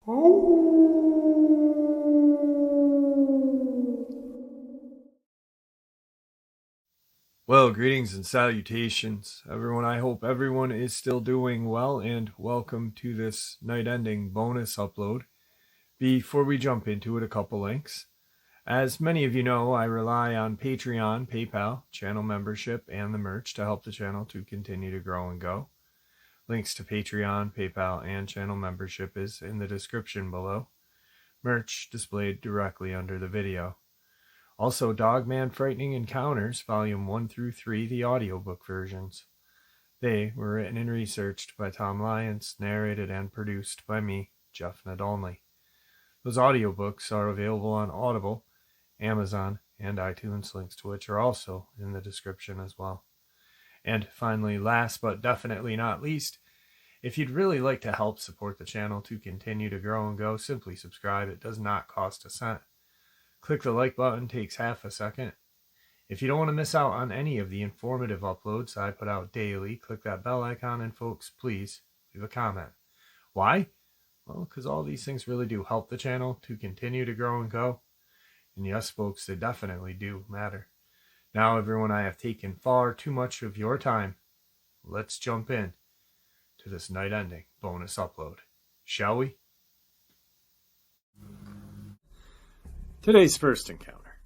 Well, greetings and salutations, everyone. I hope everyone is still doing well, and welcome to this night-ending bonus upload. Before we jump into it, a couple links. As many of you know, I rely on Patreon, PayPal, channel membership, and the merch to help the channel to continue to grow and go. Links to Patreon, PayPal, and channel membership is in the description below. Merch displayed directly under the video. Also, Dogman Frightening Encounters, Volume 1 through 3, the audiobook versions. They were written and researched by Tom Lyons, narrated and produced by me, Jeff Nadolny. Those audiobooks are available on Audible, Amazon, and iTunes, links to which are also in the description as well. And finally, last but definitely not least, if you'd really like to help support the channel to continue to grow and go, simply subscribe. It does not cost a cent. Click the like button, takes half a second. If you don't want to miss out on any of the informative uploads I put out daily, click that bell icon, and folks, please leave a comment. Why? Well, because all these things really do help the channel to continue to grow and go. And yes, folks, they definitely do matter. Now, everyone, I have taken far too much of your time. Let's jump in to this night-ending bonus upload, shall we? Today's first encounter.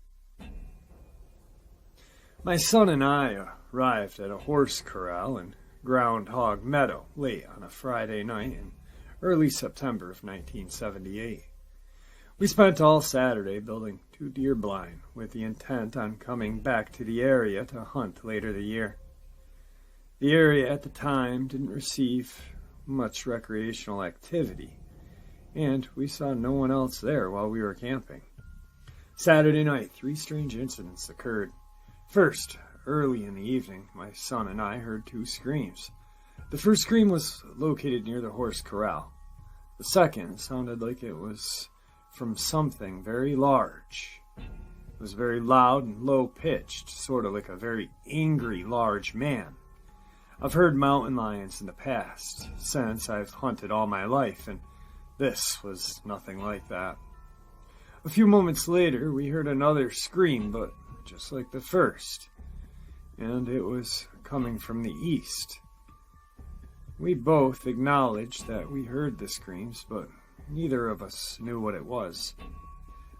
My son and I arrived at a horse corral in Groundhog Meadow late on a Friday night in early September of 1978. We spent all Saturday building 2 deer blind with the intent on coming back to the area to hunt later the year. The area at the time didn't receive much recreational activity, and we saw no one else there while we were camping. Saturday night, 3 strange incidents occurred. First, early in the evening, my son and I heard 2 screams. The first scream was located near the horse corral. The second sounded like it was from something very large. It was very loud and low-pitched, sort of like a very angry, large man. I've heard mountain lions in the past, since I've hunted all my life, and this was nothing like that. A few moments later, we heard another scream, but just like the first, and it was coming from the east. We both acknowledged that we heard the screams, but neither of us knew what it was.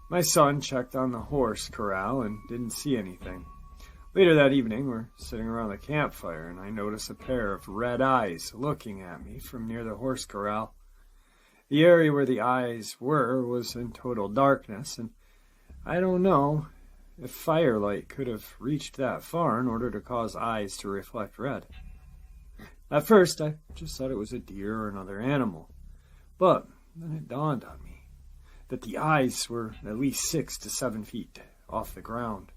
My son checked on the horse corral and didn't see anything. Later that evening, we're sitting around the campfire, and I notice a pair of red eyes looking at me from near the horse corral. The area where the eyes were was in total darkness, and I don't know if firelight could have reached that far in order to cause eyes to reflect red. At first, I just thought it was a deer or another animal, but then it dawned on me that the eyes were at least 6 to 7 feet off the ground.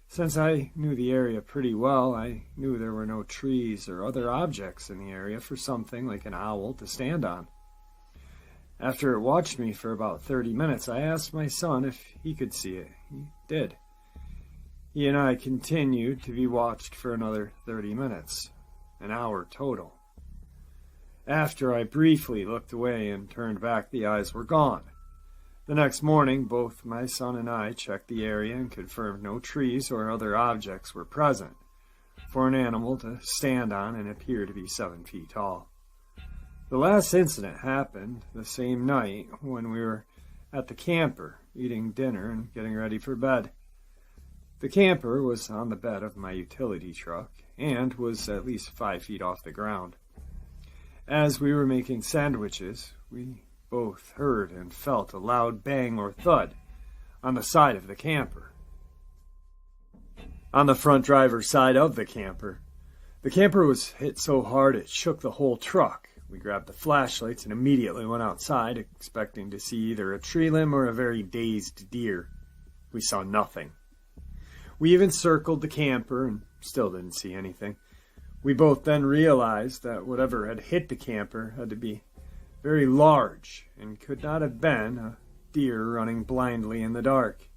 Since I knew the area pretty well, I knew there were no trees or other objects in the area for something like an owl to stand on. After it watched me for about 30 minutes, I asked my son if he could see it. He did. He and I continued to be watched for another 30 minutes, an hour total. After I briefly looked away and turned back, the eyes were gone. The next morning, both my son and I checked the area and confirmed no trees or other objects were present for an animal to stand on and appear to be 7 feet tall. The last incident happened the same night when we were at the camper, eating dinner and getting ready for bed. The camper was on the bed of my utility truck and was at least 5 feet off the ground. As we were making sandwiches, we both heard and felt a loud bang or thud on the side of the camper. On the front driver's side of the camper was hit so hard it shook the whole truck. We grabbed the flashlights and immediately went outside, expecting to see either a tree limb or a very dazed deer. We saw nothing. We even circled the camper and still didn't see anything. We both then realized that whatever had hit the camper had to be very large and could not have been a deer running blindly in the dark.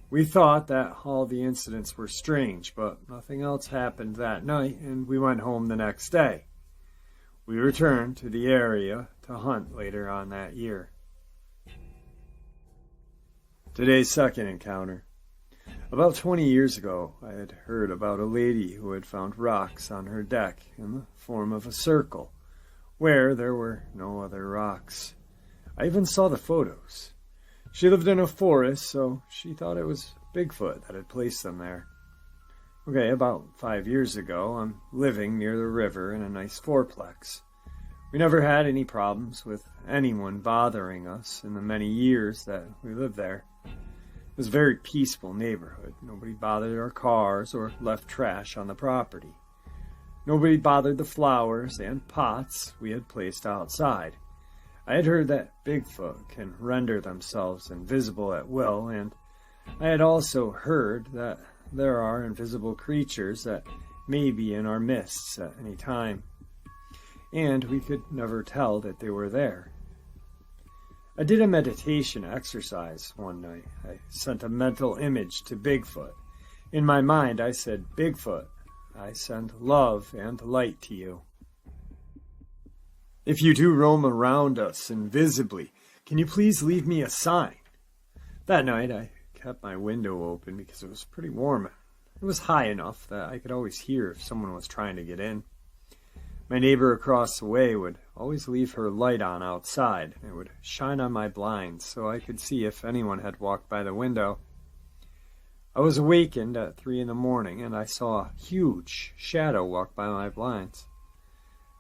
We thought that all the incidents were strange, but nothing else happened that night, and we went home the next day. We returned to the area to hunt later on that year. Today's second encounter. About 20 years ago, I had heard about a lady who had found rocks on her deck in the form of a circle, where there were no other rocks. I even saw the photos. She lived in a forest, so she thought it was Bigfoot that had placed them there. Okay, about 5 years ago, I'm living near the river in a nice fourplex. We never had any problems with anyone bothering us in the many years that we lived there. It was a very peaceful neighborhood. Nobody bothered our cars or left trash on the property. Nobody bothered the flowers and pots we had placed outside. I had heard that Bigfoot can render themselves invisible at will, and I had also heard that there are invisible creatures that may be in our midst at any time, and we could never tell that they were there. I did a meditation exercise one night. I sent a mental image to Bigfoot. In my mind, I said, "Bigfoot, I send love and light to you. If you do roam around us invisibly, can you please leave me a sign?" That night, I kept my window open because it was pretty warm. It was high enough that I could always hear if someone was trying to get in. My neighbor across the way would always leave her light on outside. It would shine on my blinds so I could see if anyone had walked by the window. I was awakened at 3 a.m, and I saw a huge shadow walk by my blinds.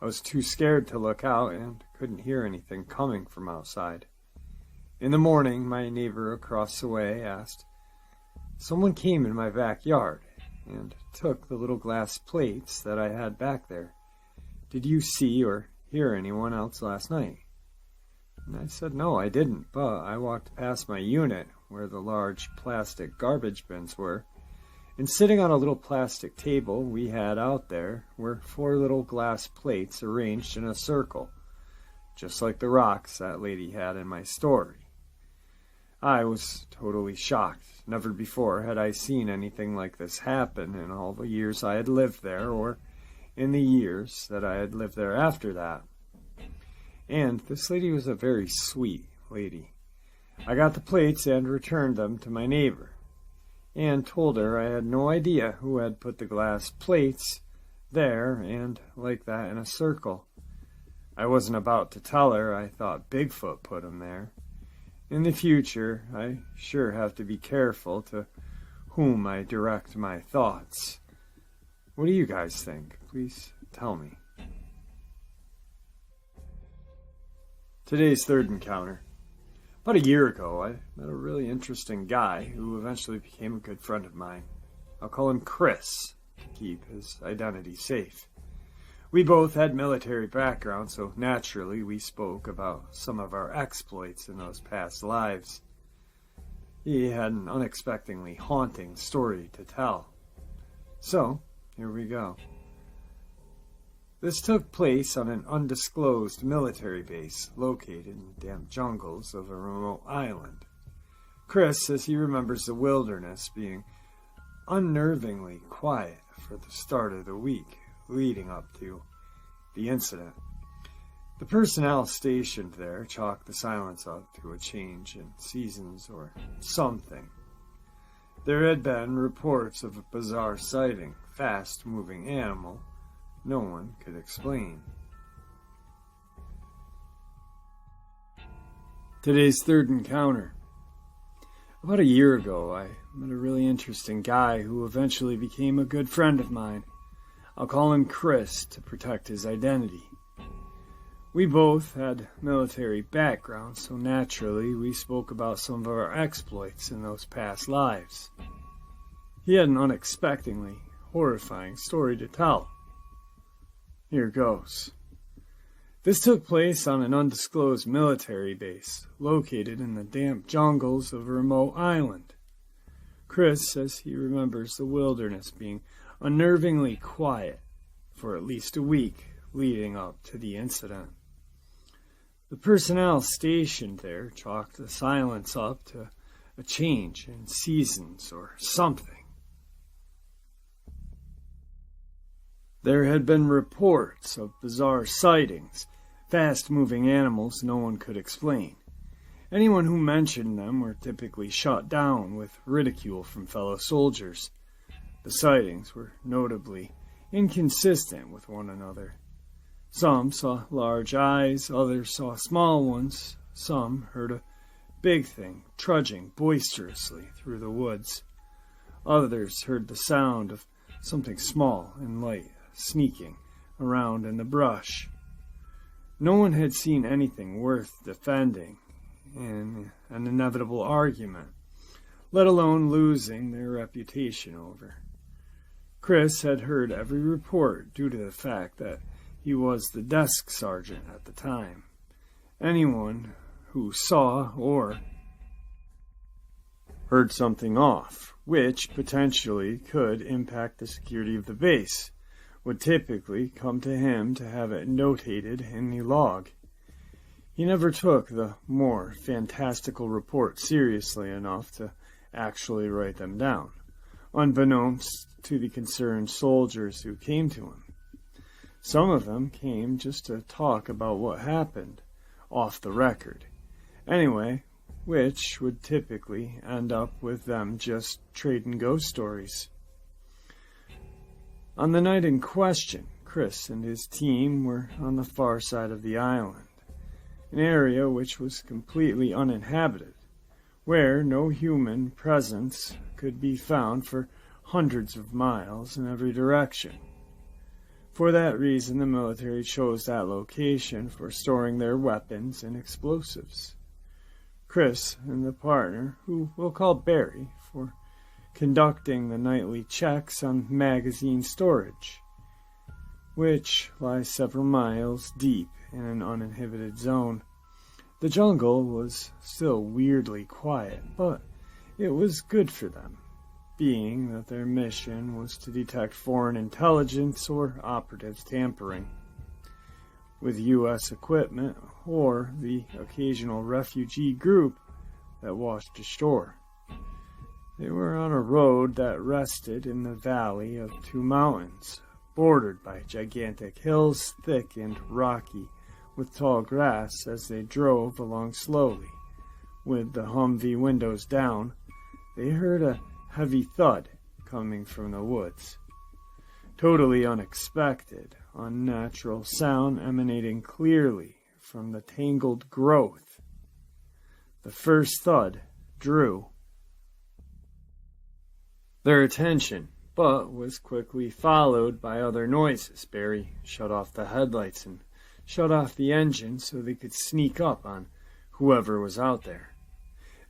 I was too scared to look out and couldn't hear anything coming from outside. In the morning, my neighbor across the way asked, "Someone came in my backyard and took the little glass plates that I had back there. Did you see or hear anyone else last night?" And I said, "No, I didn't, but I walked past my unit where the large plastic garbage bins were, and sitting on a little plastic table we had out there were 4 little glass plates arranged in a circle, just like the rocks that lady had in my story." I was totally shocked. Never before had I seen anything like this happen in all the years I had lived there, or in the years that I had lived there after that. And this lady was a very sweet lady. I got the plates and returned them to my neighbor, and told her I had no idea who had put the glass plates there and like that in a circle. I wasn't about to tell her I thought Bigfoot put them there. In the future, I sure have to be careful to whom I direct my thoughts. What do you guys think? Please tell me. Today's third encounter. About a year ago, I met a really interesting guy who eventually became a good friend of mine. I'll call him Chris to keep his identity safe. We both had military backgrounds, so naturally we spoke about some of our exploits in those past lives. He had an unexpectedly haunting story to tell. So, here we go. This took place on an undisclosed military base located in damp jungles of a remote island. Chris says he remembers the wilderness being unnervingly quiet for the start of the week leading up to the incident. The personnel stationed there chalked the silence up to a change in seasons or something. There had been reports of a bizarre sighting, fast-moving animal no one could explain. Today's third encounter. About a year ago, I met a really interesting guy who eventually became a good friend of mine. I'll call him Chris to protect his identity. We both had military backgrounds, so naturally we spoke about some of our exploits in those past lives. He had an unexpectedly horrifying story to tell. Here goes. This took place on an undisclosed military base located in the damp jungles of a remote island. Chris says he remembers the wilderness being unnervingly quiet for at least a week leading up to the incident. The personnel stationed there chalked the silence up to a change in seasons or something. There had been reports of bizarre sightings, fast-moving animals no one could explain. Anyone who mentioned them were typically shot down with ridicule from fellow soldiers. The sightings were notably inconsistent with one another. Some saw large eyes, others saw small ones, some heard a big thing trudging boisterously through the woods. Others heard the sound of something small and light sneaking around in the brush. No one had seen anything worth defending in an inevitable argument, let alone losing their reputation over. Chris had heard every report due to the fact that he was the desk sergeant at the time. Anyone who saw or heard something off, which potentially could impact the security of the base, would typically come to him to have it notated in the log. He never took the more fantastical reports seriously enough to actually write them down, unbeknownst to the concerned soldiers who came to him. Some of them came just to talk about what happened, off the record, anyway, which would typically end up with them just trading ghost stories. On the night in question, Chris and his team were on the far side of the island, an area which was completely uninhabited, where no human presence could be found for hundreds of miles in every direction. For that reason, the military chose that location for storing their weapons and explosives. Chris and the partner, who we'll call Barry, for conducting the nightly checks on magazine storage, which lies several miles deep in an uninhabited zone. The jungle was still weirdly quiet, but it was good for them, being that their mission was to detect foreign intelligence or operatives tampering with U.S. equipment or the occasional refugee group that washed ashore. They were on a road that rested in the valley of two mountains, bordered by gigantic hills, thick and rocky, with tall grass as they drove along slowly. With the Humvee windows down, they heard a heavy thud coming from the woods. Totally unexpected, unnatural sound emanating clearly from the tangled growth. The first thud drew their attention, but was quickly followed by other noises. Barry shut off the headlights and shut off the engine so they could sneak up on whoever was out there.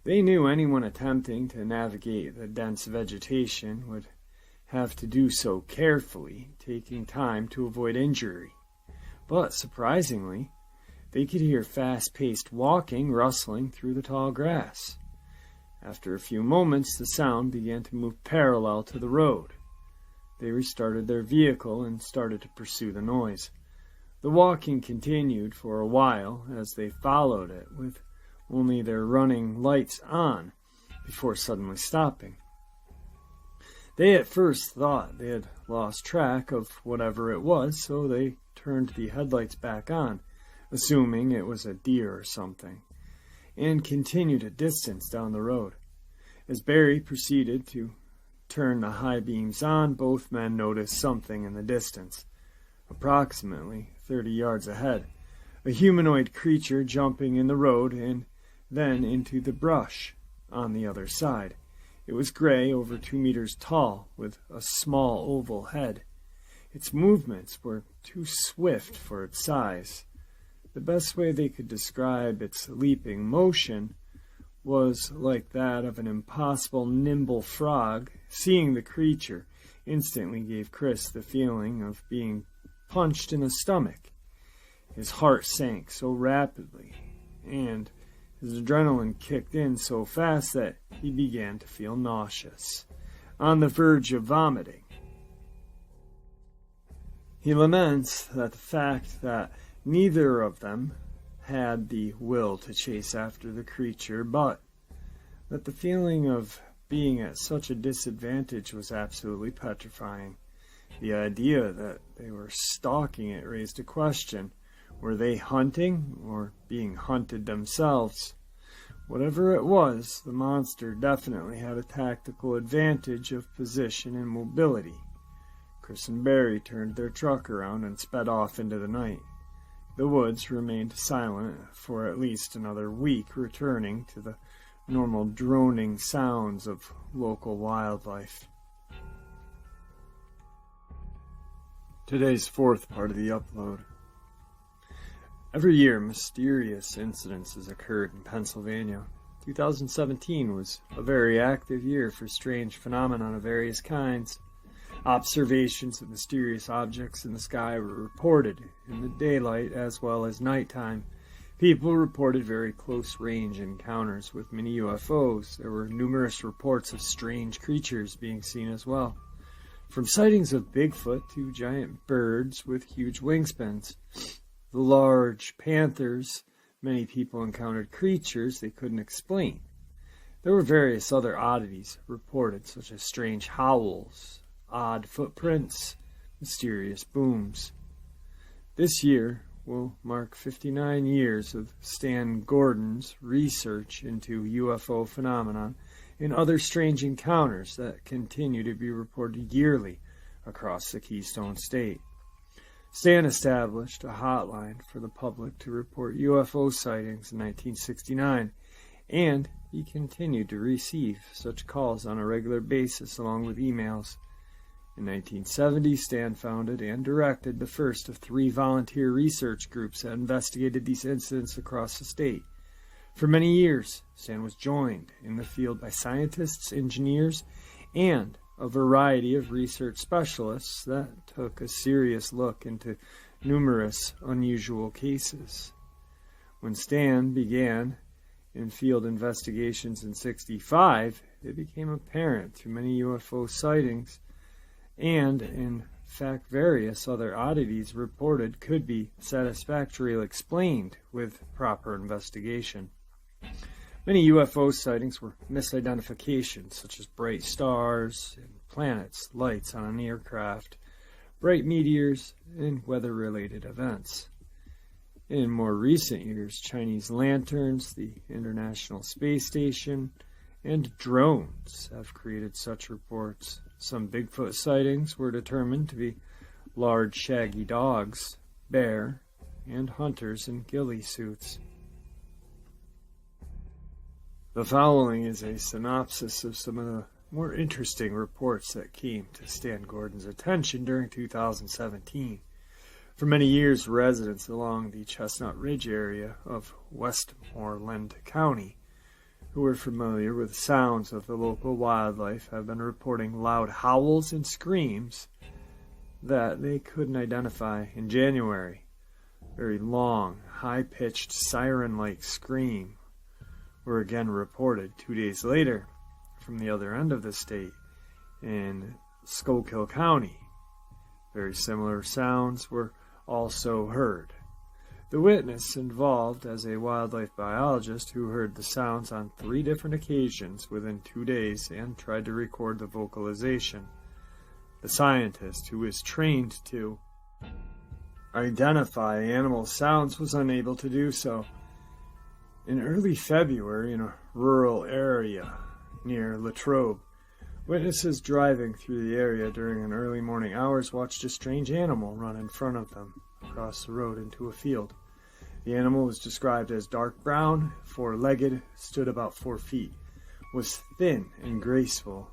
They knew anyone attempting to navigate the dense vegetation would have to do so carefully, taking time to avoid injury. But surprisingly, they could hear fast-paced walking rustling through the tall grass. After a few moments, the sound began to move parallel to the road. They restarted their vehicle and started to pursue the noise. The walking continued for a while as they followed it, with only their running lights on, before suddenly stopping. They at first thought they had lost track of whatever it was, so they turned the headlights back on, assuming it was a deer or something, and continued a distance down the road. As Barry proceeded to turn the high beams on, both men noticed something in the distance, approximately 30 yards ahead, a humanoid creature jumping in the road and then into the brush on the other side. It was gray, over 2 meters tall, with a small oval head. Its movements were too swift for its size. The best way they could describe its leaping motion was like that of an impossible nimble frog. Seeing the creature instantly gave Chris the feeling of being punched in the stomach. His heart sank so rapidly, and his adrenaline kicked in so fast that he began to feel nauseous, on the verge of vomiting. He laments that the fact that neither of them had the will to chase after the creature, but that the feeling of being at such a disadvantage was absolutely petrifying. The idea that they were stalking it raised a question. Were they hunting or being hunted themselves? Whatever it was, the monster definitely had a tactical advantage of position and mobility. Chris and Barry turned their truck around and sped off into the night. The woods remained silent for at least another week, returning to the normal droning sounds of local wildlife. Today's fourth part of the upload. Every year, mysterious incidences occurred in Pennsylvania. 2017 was a very active year for strange phenomena of various kinds. Observations of mysterious objects in the sky were reported in the daylight as well as nighttime. People reported very close-range encounters with many UFOs. There were numerous reports of strange creatures being seen as well, from sightings of Bigfoot to giant birds with huge wingspans. The large panthers, many people encountered creatures they couldn't explain. There were various other oddities reported, such as strange howls, odd footprints, mysterious booms. This year will mark 59 years of Stan Gordon's research into UFO phenomenon and other strange encounters that continue to be reported yearly across the Keystone State. Stan established a hotline for the public to report UFO sightings in 1969, and he continued to receive such calls on a regular basis along with emails. In 1970, Stan founded and directed the first of 3 volunteer research groups that investigated these incidents across the state. For many years, Stan was joined in the field by scientists, engineers, and a variety of research specialists that took a serious look into numerous unusual cases. When Stan began in field investigations in '65, it became apparent through many UFO sightings and, in fact, various other oddities reported could be satisfactorily explained with proper investigation. Many UFO sightings were misidentifications, such as bright stars and planets, lights on an aircraft, bright meteors, and weather-related events. In more recent years, Chinese lanterns, the International Space Station, and drones have created such reports. Some Bigfoot sightings were determined to be large shaggy dogs, bear, and hunters in ghillie suits. The following is a synopsis of some of the more interesting reports that came to Stan Gordon's attention during 2017. For many years, residents along the Chestnut Ridge area of Westmoreland County, who were familiar with sounds of the local wildlife, have been reporting loud howls and screams that they couldn't identify. In January, very long, high-pitched siren-like scream were again reported 2 days later from the other end of the state in Schuylkill County. Very similar sounds were also heard. The witness involved as a wildlife biologist who heard the sounds on 3 different occasions within 2 days and tried to record the vocalization. The scientist who was trained to identify animal sounds was unable to do so. In early February, in a rural area near Latrobe, witnesses driving through the area during an early morning hours watched a strange animal run in front of them across the road into a field. The animal was described as dark brown, 4-legged, stood about 4 feet, was thin and graceful,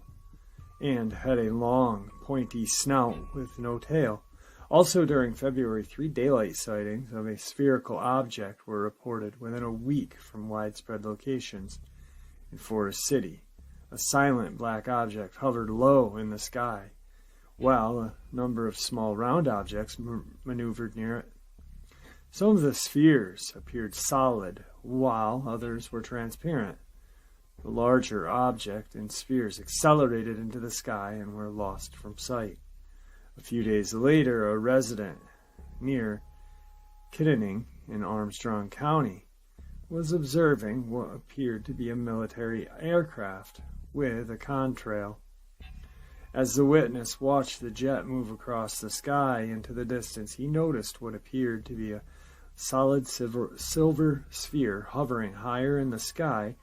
and had a long, pointy snout with no tail. Also during February, 3 daylight sightings of a spherical object were reported within a week from widespread locations. In Forest City, a silent black object hovered low in the sky, while a number of small round objects maneuvered near it. Some of the spheres appeared solid, while others were transparent. The larger object and spheres accelerated into the sky and were lost from sight. A few days later, a resident near Kittanning in Armstrong County was observing what appeared to be a military aircraft with a contrail. As the witness watched the jet move across the sky into the distance, he noticed what appeared to be a solid silver sphere hovering higher in the sky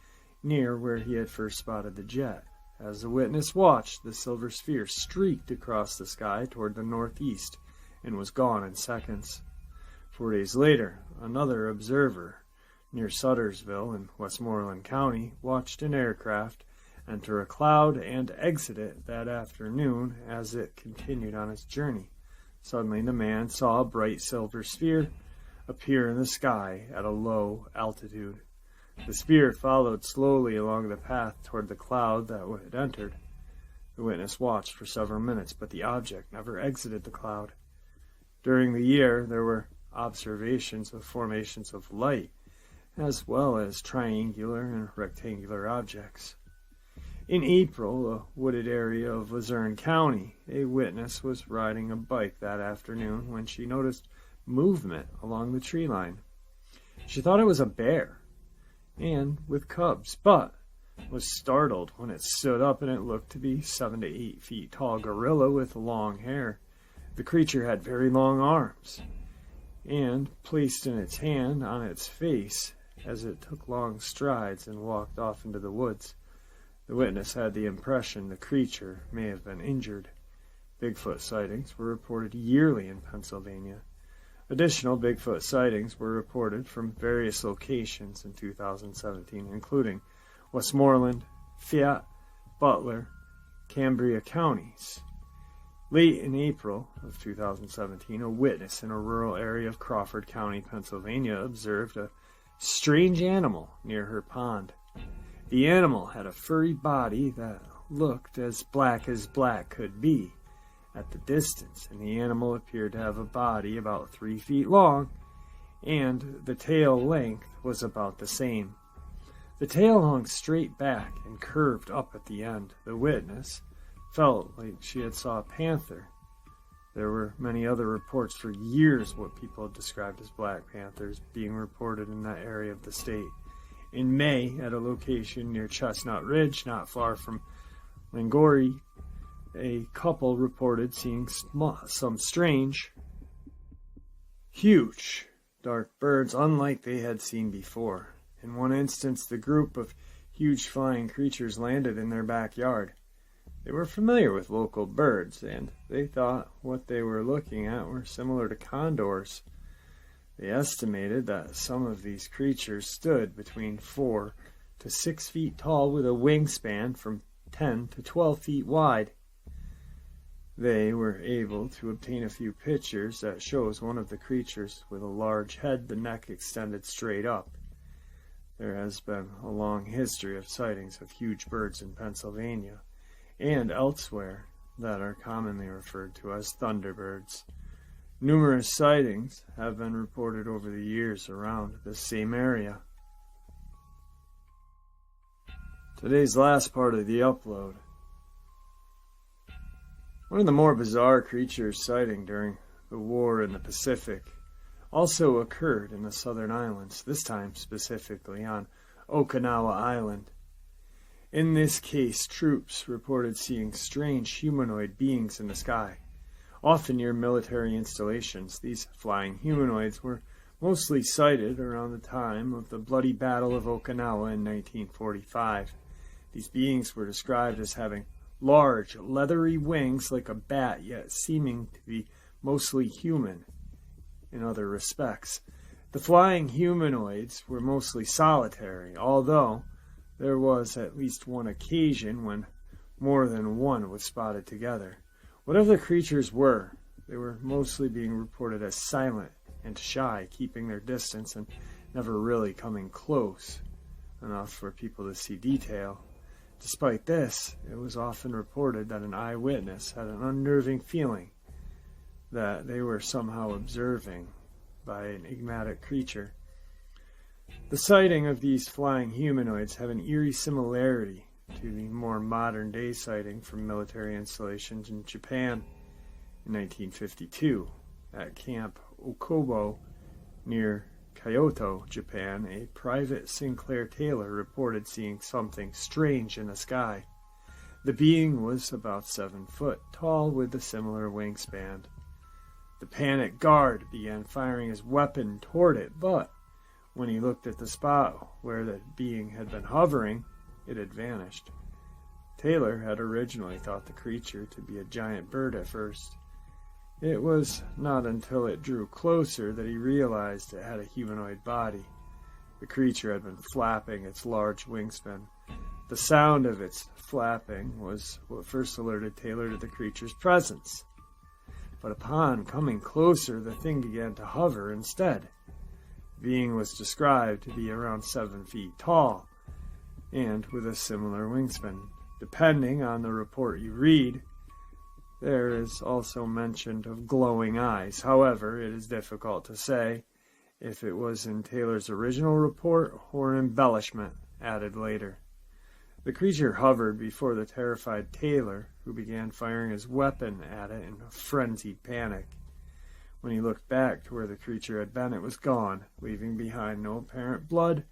near where he had first spotted the jet. As the witness watched, the silver sphere streaked across the sky toward the northeast and was gone in seconds. 4 days later, another observer near Suttersville in Westmoreland County watched an aircraft enter a cloud and exit it that afternoon as it continued on its journey. Suddenly, the man saw a bright silver sphere appear in the sky at a low altitude. The sphere followed slowly along the path toward the cloud that it had entered. The witness watched for several minutes, but the object never exited the cloud. During the year, there were observations of formations of light, as well as triangular and rectangular objects. In April, a wooded area of Luzerne County, a witness was riding a bike that afternoon when she noticed movement along the tree line. She thought it was a bear, and with cubs, but was startled when it stood up and it looked to be 7 to 8 feet tall gorilla with long hair. The creature had very long arms, and placed in its hand on its face as it took long strides and walked off into the woods. The witness had the impression the creature may have been injured. Bigfoot sightings were reported yearly in Pennsylvania. Additional Bigfoot sightings were reported from various locations in 2017, including Westmoreland, Fayette, Butler, Cambria counties. Late in April of 2017, a witness in a rural area of Crawford County, Pennsylvania, observed a strange animal near her pond. The animal had a furry body that looked as black could be at the distance, and the animal appeared to have a body about 3 feet long, and the tail length was about the same. The tail hung straight back and curved up at the end. The witness felt like she had saw a panther. There were many other reports for years what people had described as black panthers being reported in that area of the state. In May, at a location near Chestnut Ridge, not far from Langori, a couple reported seeing some strange, huge, dark birds unlike they had seen before. In one instance, the group of huge flying creatures landed in their backyard. They were familiar with local birds, and they thought what they were looking at were similar to condors. They estimated that some of these creatures stood between 4 to 6 feet tall with a wingspan from 10 to 12 feet wide. They were able to obtain a few pictures that shows one of the creatures with a large head, the neck extended straight up. There has been a long history of sightings of huge birds in Pennsylvania and elsewhere that are commonly referred to as thunderbirds. Numerous sightings have been reported over the years around this same area. Today's last part of the upload. One of the more bizarre creatures sighting during the war in the Pacific also occurred in the southern islands, this time specifically on Okinawa Island. In this case, troops reported seeing strange humanoid beings in the sky. Often near military installations, these flying humanoids were mostly sighted around the time of the bloody Battle of Okinawa in 1945. These beings were described as having large, leathery wings like a bat, yet seeming to be mostly human in other respects. The flying humanoids were mostly solitary, although there was at least one occasion when more than one was spotted together. Whatever the creatures were, they were mostly being reported as silent and shy, keeping their distance and never really coming close enough for people to see detail. Despite this, it was often reported that an eyewitness had an unnerving feeling that they were somehow observing by an enigmatic creature. The sighting of these flying humanoids have an eerie similarity to the more modern-day sighting from military installations in Japan in 1952. At Camp Okobo near Kyoto, Japan, a private Sinclair Taylor reported seeing something strange in the sky. The being was about 7 foot tall with a similar wingspan. The panicked guard began firing his weapon toward it, but when he looked at the spot where the being had been hovering, it had vanished. Taylor had originally thought the creature to be a giant bird at first. It was not until it drew closer that he realized it had a humanoid body. The creature had been flapping its large wingspan. The sound of its flapping was what first alerted Taylor to the creature's presence. But upon coming closer, the thing began to hover instead. The being was described to be around 7 feet tall, and with a similar wingspan. Depending on the report you read, there is also mention of glowing eyes. However, it is difficult to say if it was in Taylor's original report or embellishment added later. The creature hovered before the terrified Taylor, who began firing his weapon at it in a frenzied panic. When he looked back to where the creature had been, it was gone, leaving behind no apparent blood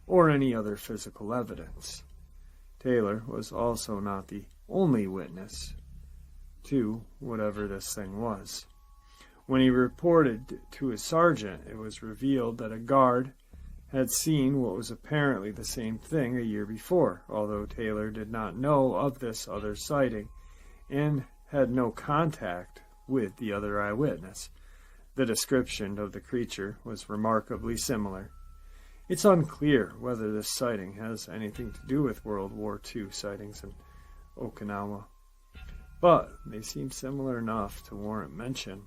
or any other physical evidence. Taylor was also not the only witness to whatever this thing was. When he reported to his sergeant, it was revealed that a guard had seen what was apparently the same thing a year before, although Taylor did not know of this other sighting and had no contact with the other eyewitness. The description of the creature was remarkably similar. It's unclear whether this sighting has anything to do with World War II sightings in Okinawa, but they seem similar enough to warrant mention.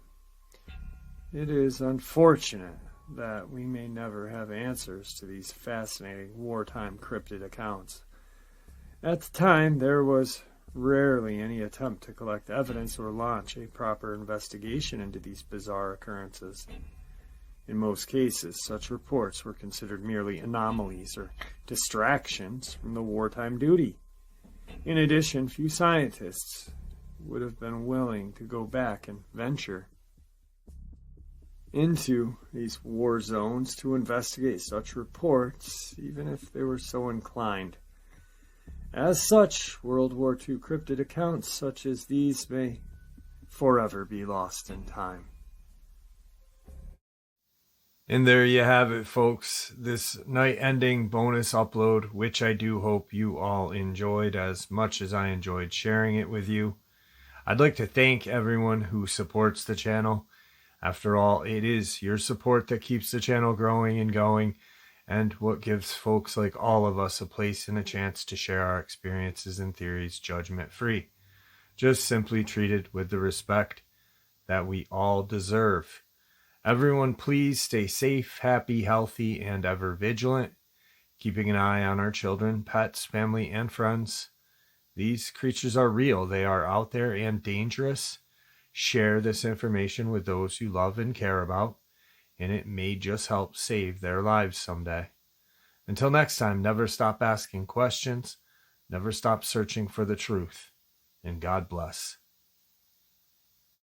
It is unfortunate that we may never have answers to these fascinating wartime cryptid accounts. At the time, there was rarely any attempt to collect evidence or launch a proper investigation into these bizarre occurrences. In most cases, such reports were considered merely anomalies or distractions from the wartime duty. In addition, few scientists would have been willing to go back and venture into these war zones to investigate such reports, even if they were so inclined. As such, World War II cryptid accounts such as these may forever be lost in time. And there you have it, folks. This night-ending bonus upload, which I do hope you all enjoyed as much as I enjoyed sharing it with you. I'd like to thank everyone who supports the channel. After all, it is your support that keeps the channel growing and going, and what gives folks like all of us a place and a chance to share our experiences and theories judgment-free. Just simply treated with the respect that we all deserve. Everyone, please stay safe, happy, healthy, and ever vigilant, keeping an eye on our children, pets, family, and friends. These creatures are real. They are out there and dangerous. Share this information with those you love and care about, and it may just help save their lives someday. Until next time, never stop asking questions, never stop searching for the truth, and God bless.